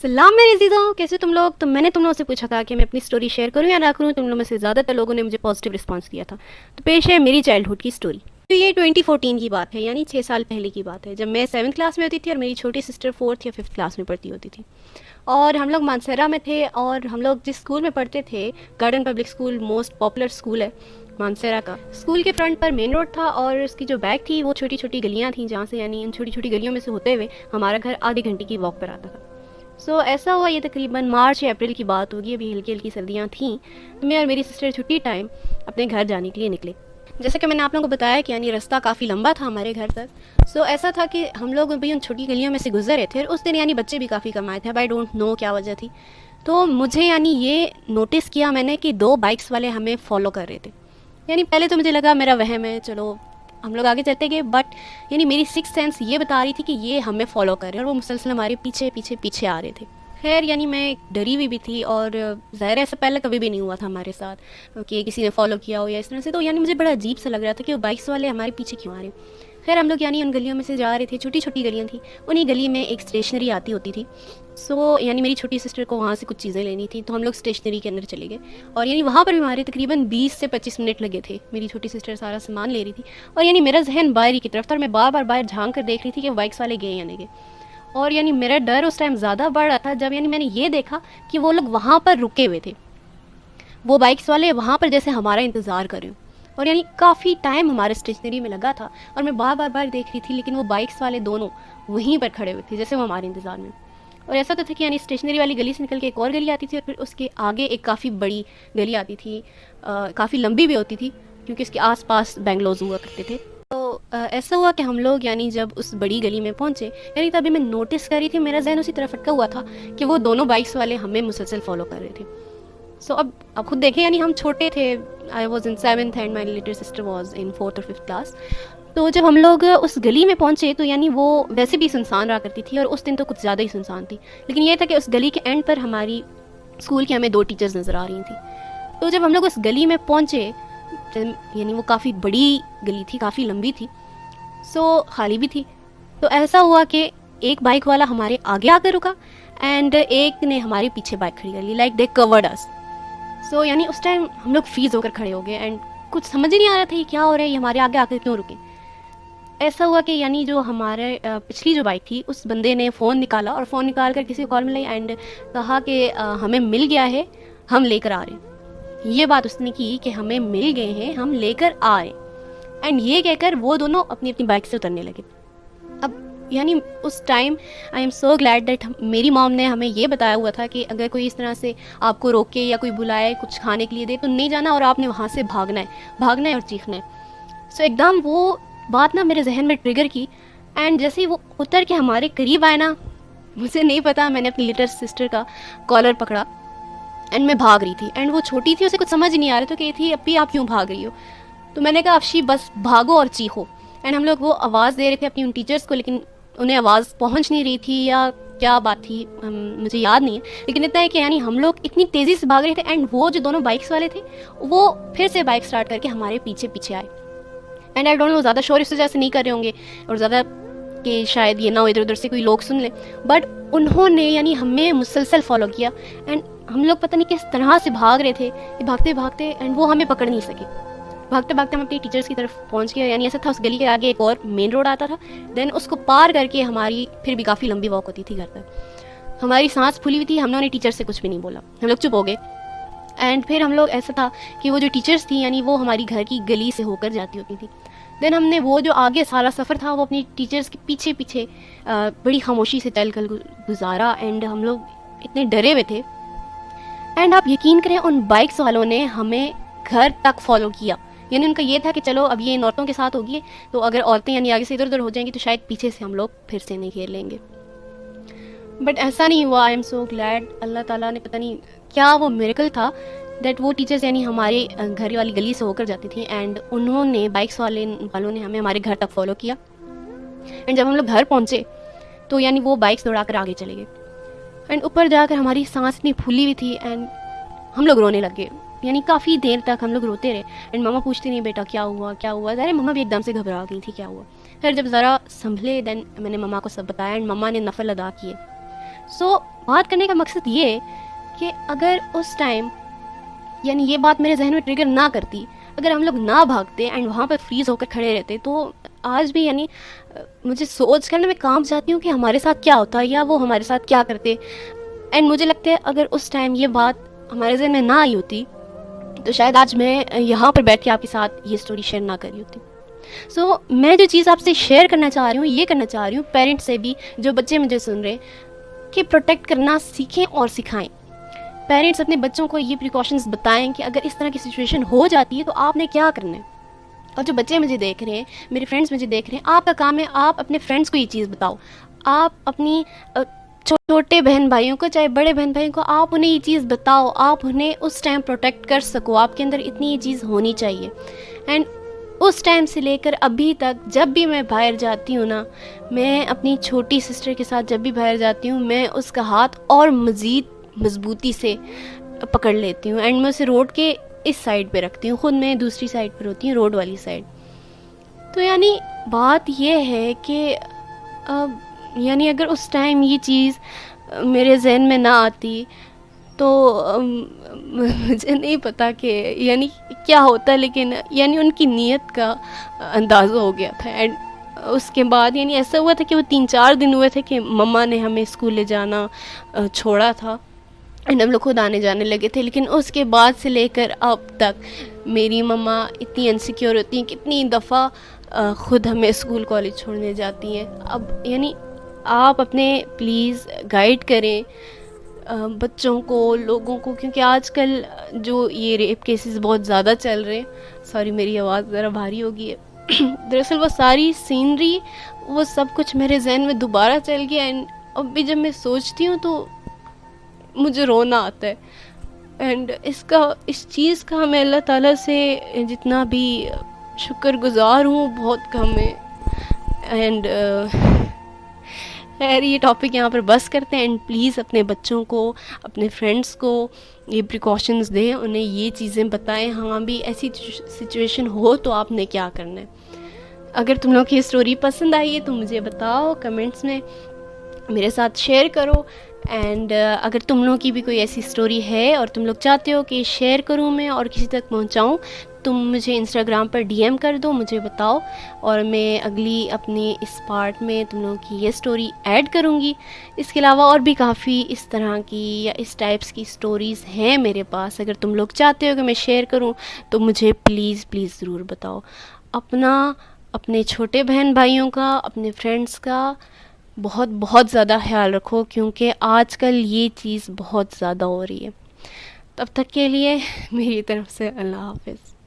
सलाम मेरे अज़ीज़ों, कैसे तुम लोग। तो मैंने तुम लोगों से पूछा था कि मैं अपनी स्टोरी शेयर करूं या ना करूं। तुम लोगों में से ज़्यादातर लोगों ने मुझे पॉजिटिव रिस्पांस दिया था। तो पेश है मेरी चाइल्डहुड की स्टोरी। तो ये 2014 की बात है, यानी 6 साल पहले की बात है, जब मैं 7th क्लास में होती थी और मेरी छोटी सिस्टर 4th या 5th क्लास में पढ़ती होती थी। और हम लोग मानसरा में थे, और हम लोग जिस स्कूल में पढ़ते थे, garden public school, most popular school है मानसरा का। स्कूल के फ्रंट पर मेन रोड था और उसकी जो बैक थी वो छोटी छोटी गलियाँ थी, जहाँ से यानी इन छोटी छोटी गलियों में से होते हुए हमारा घर आधे घंटे की वॉक पर आता था। ऐसा हुआ, ये तकरीबन मार्च या अप्रैल की बात होगी, अभी हल्की हल्की सर्दियाँ थीं। तो मैं और मेरी सिस्टर छुट्टी टाइम अपने घर जाने के लिए निकले। जैसे कि मैंने आप लोगों को बताया कि यानी रास्ता काफ़ी लंबा था हमारे घर तक। ऐसा था कि हम लोग भी उन छोटी गलियों में से गुजर रहे थे, और उस दिन यानी बच्चे भी काफ़ी कम आए थे। अब आई डोंट नो क्या वजह थी। तो मुझे यानी ये नोटिस किया मैंने कि 2 बाइक्स वाले हमें फॉलो कर रहे थे। यानी पहले तो मुझे लगा मेरा वहम है, चलो हम लोग आगे चलते गए। बट यानी मेरी सिक्स सेंस ये बता रही थी कि ये हमें फॉलो कर रहे हैं, और वो मुसलसल हमारे पीछे पीछे पीछे आ रहे थे। खैर यानी मैं डरी हुई भी थी, और ज़ाहिर है ऐसा पहले कभी भी नहीं हुआ था हमारे साथ कि किसी ने फॉलो किया हो या इस तरह से। तो यानी मुझे बड़ा अजीब सा लग रहा था कि वो बाइक्स वाले हमारे पीछे क्यों आ रहे हैं। खैर हम लोग यानी उन गलियों में से जा रहे थे, छोटी छोटी गलियाँ थी। उन्हीं गली में एक स्टेशनरी आती होती थी। यानी मेरी छोटी सिस्टर को वहाँ से कुछ चीज़ें लेनी थी, तो हम लोग स्टेशनरी के अंदर चले गए। और यानी वहाँ पर भी हमारे तकरीबन 20 से 25 मिनट लगे थे। मेरी छोटी सिस्टर सारा सामान ले रही थी, और यानी मेरा जहन बाहर ही की तरफ था, और मैं बार बार बाहर झांक कर देख रही थी कि बाइक्स वाले गए या नहीं गए। और यानी मेरा डर उस टाइम ज़्यादा बढ़ रहा था जब यानी मैंने ये देखा कि वो लोग वहाँ पर रुके हुए थे, वो बाइक्स वाले वहाँ पर जैसे हमारा इंतज़ार कर रहे हो। और यानी काफ़ी टाइम हमारे स्टेशनरी में लगा था, और मैं बार बार बार देख रही थी, लेकिन वो बाइक्स वाले दोनों वहीं पर खड़े हुए थे जैसे वो हमारे इंतज़ार में। और ऐसा तो था कि यानी स्टेशनरी वाली गली से निकल के एक और गली आती थी, और फिर उसके आगे एक काफ़ी बड़ी गली आती थी, काफ़ी लंबी भी होती थी, क्योंकि उसके आसपास बेंगलोज हुआ करते थे। ऐसा हुआ कि हम लोग यानी जब उस बड़ी गली में पहुंचे, यानी तभी मैं नोटिस कर रही थी, मेरा जहन उसी तरफ अटका हुआ था कि वो दोनों बाइक्स वाले हमें मुसलसल फॉलो कर रहे थे। अब खुद देखें, यानी हम छोटे थे। I was in 7th and my little sister was in 4th और 5th क्लास। तो जब हम लोग उस गली में पहुंचे, तो यानी वो वैसे भी सुनसान रहा करती थी, और उस दिन तो कुछ ज़्यादा ही सुनसान थी। लेकिन ये था कि उस गली के एंड पर हमारी स्कूल की हमें 2 टीचर्स नज़र आ रही थी। तो जब हम लोग उस गली में पहुंचे, यानी वो काफ़ी बड़ी गली थी, काफ़ी लंबी थी, खाली भी थी। तो ऐसा हुआ कि एक बाइक वाला हमारे आगे आकर रुका, एंड एक ने हमारे पीछे बाइक खड़ी कर ली, लाइक दे कवर्ड अस। यानी उस टाइम हम लोग फ्रीज होकर खड़े हो गए, एंड कुछ समझ ही नहीं आ रहा था ये क्या हो रहा है, ये हमारे आगे आकर क्यों रुके। ऐसा हुआ कि यानी जो हमारे पिछली जो बाइक थी, उस बंदे ने फ़ोन निकाला, और फ़ोन निकाल कर किसी को कॉल मिलाई, एंड कहा कि हमें मिल गया है, हम लेकर आ रहे हैं। ये बात उसने की कि हमें मिल गए हैं, हम लेकर आ रहे हैं। एंड ये कहकर वो दोनों अपनी अपनी बाइक से उतरने लगे। अब यानी उस time I am so glad that मेरी मॉम ने हमें ये बताया हुआ था कि अगर कोई इस तरह से आपको रोके या कोई बुलाए कुछ खाने के लिए दे, तो नहीं जाना, और आपने वहाँ से भागना है और चीखना है। एकदम वो बात ना मेरे जहन में ट्रिगर की। एंड जैसे ही वो उतर के हमारे करीब आए ना, मुझे नहीं पता, मैंने अपनी लिटिल सिस्टर का कॉलर पकड़ा, एंड मैं भाग रही थी। एंड वो छोटी थी, उसे कुछ समझ नहीं आ रहा था कि थी अप्पी आप क्यों भाग रही हो। तो मैंने कहा अफशी बस भागो और चीखो। एंड हम लोग वो आवाज़ दे रहे थे अपनी उन टीचर्स को, लेकिन उन्हें आवाज़ पहुंच नहीं रही थी, या क्या बात थी मुझे याद नहीं है। लेकिन इतना है कि यानी हम लोग इतनी तेज़ी से भाग रहे थे, एंड वो जो दोनों बाइक्स वाले थे वो फिर से बाइक स्टार्ट करके हमारे पीछे पीछे आए। एंड आई डोंट नो, ज़्यादा शोर इस वजह से नहीं कर रहे होंगे, और ज़्यादा कि शायद ये ना हो इधर उधर से कोई लोग सुन ले, बट उन्होंने यानी हमें मुसलसल फॉलो किया। एंड हम लोग पता नहीं किस तरह से भाग रहे थे, भागते भागते, एंड वो हमें पकड़ नहीं सके। भागते भागते हम अपनी टीचर्स की तरफ पहुंच गए। यानी ऐसा था, उस गली के आगे एक और मेन रोड आता था, देन उसको पार करके हमारी फिर भी काफ़ी लंबी वॉक होती थी घर तक। हमारी सांस फूली हुई थी, हम लोगों ने टीचर से कुछ भी नहीं बोला, हम लोग चुप हो गए। एंड फिर हम लोग, ऐसा था कि वो जो टीचर्स थी यानी वो हमारी घर की गली से होकर जाती होती थी। देन हमने वो जो आगे सारा सफ़र था वो अपनी टीचर्स के पीछे पीछे बड़ी खामोशी से चल कर गुजारा। एंड हम लोग इतने डरे हुए थे। एंड आप यकीन करें, उन बाइक्स वालों ने हमें घर तक फॉलो किया। यानी उनका ये था कि चलो अब ये इन औरतों के साथ होगी, तो अगर औरतें यानी आगे से इधर उधर हो जाएंगी तो शायद पीछे से हम लोग फिर से नहीं घेर लेंगे। बट ऐसा नहीं हुआ। आई एम सो ग्लैड, अल्लाह ताला ने पता नहीं क्या वो मिरेकल था, दैट वो टीचर्स यानी हमारे घर वाली गली से होकर जाती थी, एंड उन्होंने बाइक्स वालों ने हमें हमारे घर तक फॉलो किया। एंड जब हम लोग घर पहुँचे तो यानी वो बाइक्स दौड़ा कर आगे चले गए। एंड ऊपर जाकर हमारी सांस इतनी फूली हुई थी, एंड हम लोग रोने लग गए। यानी काफ़ी देर तक हम लोग रोते रहे। एंड मम्मा पूछती नहीं बेटा क्या हुआ क्या हुआ। अरे मम्मा भी एकदम से घबरा गई थी क्या हुआ। फिर जब ज़रा संभले देन मैंने मम्मा को सब बताया, एंड मम्मा ने नफल अदा किए। سو بات کرنے کا مقصد یہ ہے کہ اگر اس ٹائم یعنی یہ بات میرے ذہن میں ٹریگر نہ کرتی، اگر ہم لوگ نہ بھاگتے اینڈ وہاں پر فریز ہو کر کھڑے رہتے، تو آج بھی یعنی مجھے سوچ کر میں کام جاتی ہوں کہ ہمارے ساتھ کیا ہوتا یا وہ ہمارے ساتھ کیا کرتے. اینڈ مجھے لگتا ہے اگر اس ٹائم یہ بات ہمارے ذہن میں نہ آئی ہوتی تو شاید آج میں یہاں پر بیٹھ کے آپ کے ساتھ یہ سٹوری شیئر نہ کری ہوتی. سو میں جو چیز آپ سے شیئر کرنا چاہ رہی ہوں، یہ کرنا چاہ رہی ہوں پیرنٹس سے بھی، جو بچے مجھے سن رہے ہیں، کہ پروٹیکٹ کرنا سیکھیں اور سکھائیں. پیرنٹس اپنے بچوں کو یہ پریکاشنز بتائیں کہ اگر اس طرح کی سچویشن ہو جاتی ہے تو آپ نے کیا کرنا ہے. اور جو بچے مجھے دیکھ رہے ہیں، میرے فرینڈس مجھے دیکھ رہے ہیں، آپ کا کام ہے آپ اپنے فرینڈس کو یہ چیز بتاؤ. آپ اپنی چھوٹے بہن بھائیوں کو، چاہے بڑے بہن بھائیوں کو، آپ انہیں یہ چیز بتاؤ، آپ انہیں اس ٹائم پروٹیکٹ کر سکو. آپ کے اندر اتنی یہ چیز ہونی چاہیے. اینڈ اس ٹائم سے لے کر ابھی تک جب بھی میں باہر جاتی ہوں نا، میں اپنی چھوٹی سسٹر کے ساتھ جب بھی باہر جاتی ہوں، میں اس کا ہاتھ اور مزید مضبوطی سے پکڑ لیتی ہوں. اینڈ میں اسے روڈ کے اس سائڈ پہ رکھتی ہوں، خود میں دوسری سائڈ پہ ہوتی ہوں، روڈ والی سائڈ. تو یعنی بات یہ ہے کہ یعنی اگر اس ٹائم یہ چیز میرے ذہن میں نہ آتی تو مجھے نہیں پتا کہ یعنی کیا ہوتا، لیکن یعنی ان کی نیت کا اندازہ ہو گیا تھا. اینڈ اس کے بعد یعنی ایسا ہوا تھا کہ وہ 3-4 دن ہوئے تھے کہ مما نے ہمیں اسکول لے جانا چھوڑا تھا، اینڈ ہم لوگ خود آنے جانے لگے تھے. لیکن اس کے بعد سے لے کر اب تک میری مما اتنی انسیکیور ہوتی ہیں، کتنی دفعہ خود ہمیں اسکول کالج چھوڑنے جاتی ہیں. اب یعنی آپ اپنے پلیز گائیڈ کریں بچوں کو، لوگوں کو، کیونکہ آج کل جو یہ ریپ کیسز بہت زیادہ چل رہے ہیں. سوری میری آواز ذرا بھاری ہوگی ہے. دراصل وہ ساری سینری، وہ سب کچھ میرے ذہن میں دوبارہ چل گیا. اینڈ اب بھی جب میں سوچتی ہوں تو مجھے رونا آتا ہے. اینڈ اس چیز کا میں اللہ تعالیٰ سے جتنا بھی شکر گزار ہوں بہت کم ہے. اینڈ خیر یہ ٹاپک یہاں پر بس کرتے ہیں. اینڈ پلیز اپنے بچوں کو، اپنے فرینڈس کو یہ پریکاشنز دیں، انہیں یہ چیزیں بتائیں. ہاں بھی ایسی سچویشن ہو تو آپ نے کیا کرنا ہے. اگر تم لوگ کی یہ اسٹوری پسند آئی ہے تو مجھے بتاؤ، کمنٹس میں میرے ساتھ شیئر کرو. اینڈ اگر تم لوگوں کی بھی کوئی ایسی اسٹوری ہے اور تم لوگ چاہتے ہو کہ شیئر کروں میں اور کسی تک پہنچاؤں، تم مجھے انسٹاگرام پر ڈی ایم کر دو، مجھے بتاؤ، اور میں اگلی اپنے اس پارٹ میں تم لوگوں کی یہ اسٹوری ایڈ کروں گی. اس کے علاوہ اور بھی کافی اس طرح کی یا اس ٹائپس کی اسٹوریز ہیں میرے پاس. اگر تم لوگ چاہتے ہو کہ میں شیئر کروں تو مجھے پلیز ضرور بتاؤ. اپنے چھوٹے بہن بھائیوں کا، اپنے فرینڈس کا بہت زیادہ خیال رکھو، کیونکہ آج کل یہ چیز بہت زیادہ ہو رہی ہے. تب تک کے لیے میری طرف سے اللہ حافظ.